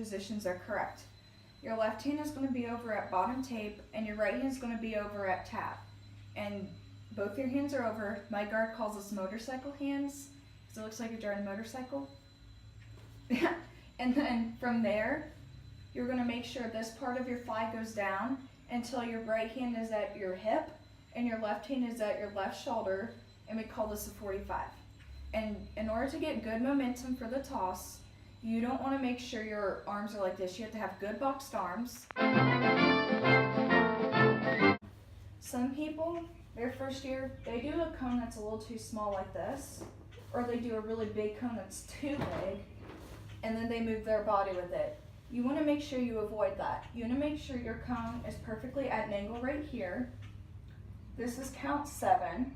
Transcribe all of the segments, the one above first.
positions are correct. Your left hand is going to be over at bottom tape and your right hand is going to be over at tab. And both your hands are over. My guard calls us motorcycle hands because it looks like you're driving a motorcycle. And then from there, you're going to make sure this part of your flag goes down until your right hand is at your hip and your left hand is at your left shoulder, and we call this a 45. And in order to get good momentum for the toss, you don't want to make sure your arms are like this. You have to have good boxed arms. Some people, their first year, they do a cone that's a little too small like this, or they do a really big cone that's too big, and then they move their body with it. You want to make sure you avoid that. You want to make sure your cone is perfectly at an angle right here. This is count 7,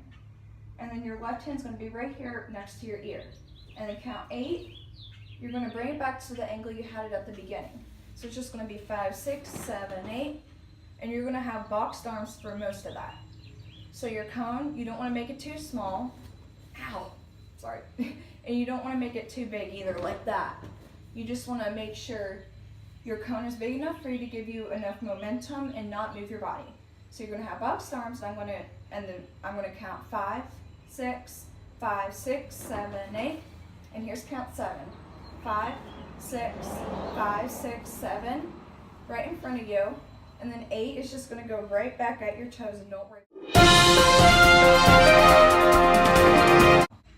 and then your left hand's going to be right here next to your ear. And then count 8, you're going to bring it back to the angle you had it at the beginning. So it's just going to be 5, 6, 7, 8, and you're going to have boxed arms for most of that. So your cone, you don't want to make it too small. Ow, sorry. And you don't want to make it too big either, like that. You just want to make sure your cone is big enough for you to give you enough momentum and not move your body. So you're going to have boxed arms, and I'm going to count 5, 6, 5, 6, 7, 8, and here's count 7. 5, 6, 5, 6, 7, right in front of you, and then 8 is just going to go right back at your toes and don't worry.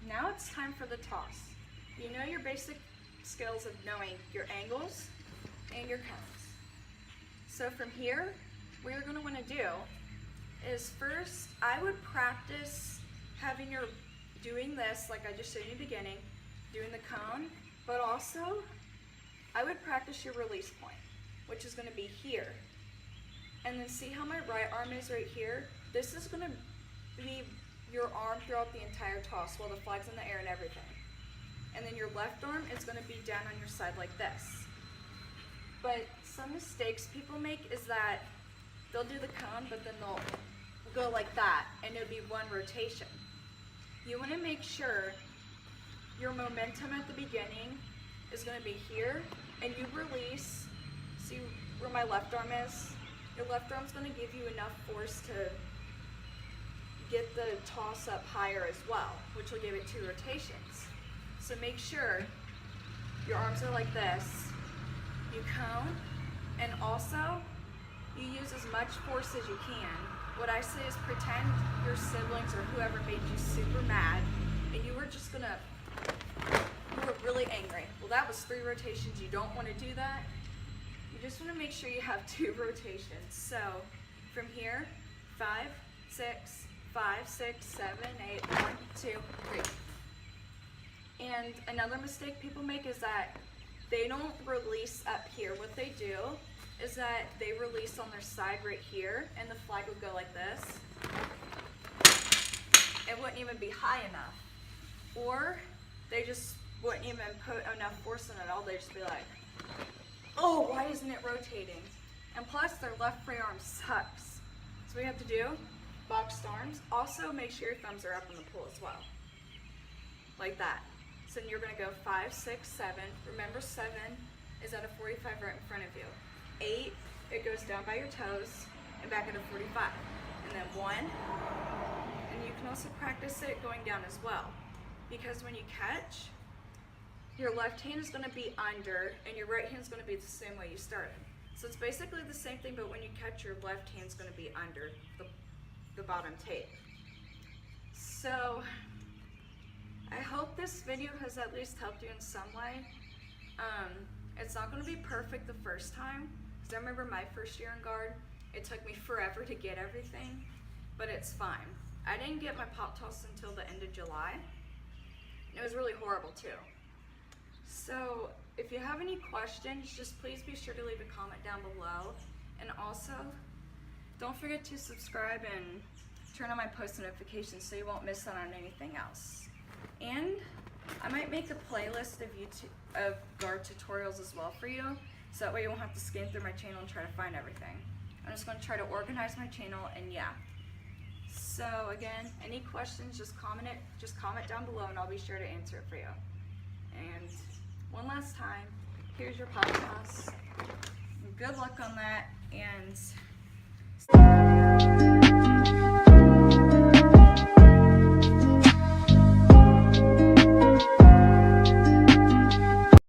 Now it's time for the toss. You know your basic skills of knowing your angles and your cones. So from here, what you're going to want to do is first, I would practice having your doing this like I just showed you in the beginning, doing the cone, but also I would practice your release point, which is going to be here. And then see how my right arm is right here? This is going to be your arm throughout the entire toss while the flag's in the air and everything. And then your left arm is going to be down on your side like this. But some mistakes people make is that they'll do the cone, but then they'll go like that, and it'll be one rotation. You want to make sure your momentum at the beginning is going to be here, and you release. See where my left arm is? Your left arm's going to give you enough force to get the toss up higher as well, which will give it 2 rotations. So make sure your arms are like this. You cone, and also you use as much force as you can. What I say is pretend your siblings or whoever made you super mad, and you were just gonna, you were really angry. Well, that was 3 rotations. You don't want to do that. You just want to make sure you have 2 rotations. So from here, 5, 6, 5, 6, 7, 8, 1, 2, 3. And another mistake people make is that they don't release up here. What they do is that they release on their side right here, and the flag would go like this. It wouldn't even be high enough. Or they just wouldn't even put enough force in it at all. They'd just be like, oh, why isn't it rotating? And plus, their left free arm sucks. So what you have to do, boxed arms. Also, make sure your thumbs are up in the pool as well. Like that. So then you're going to go 5, 6, 7. Remember 7 is at a 45 right in front of you. 8, it goes down by your toes and back at a 45. And then 1, and you can also practice it going down as well. Because when you catch, your left hand is going to be under and your right hand is going to be the same way you started. So it's basically the same thing, but when you catch, your left hand is going to be under the bottom tape. So I hope this video has at least helped you in some way. It's not going to be perfect the first time, because I remember my first year in guard, it took me forever to get everything, but it's fine. I didn't get my pop toss until the end of July. It was really horrible too. So if you have any questions, just please be sure to leave a comment down below. And also, don't forget to subscribe and turn on my post notifications so you won't miss out on anything else. And I might make a playlist of guard tutorials as well for you, so that way you won't have to scan through my channel and try to find everything. I'm just going to try to organize my channel, and yeah. So again, any questions, just comment down below and I'll be sure to answer it for you. And one last time, Here's your podcast. Good luck on that, and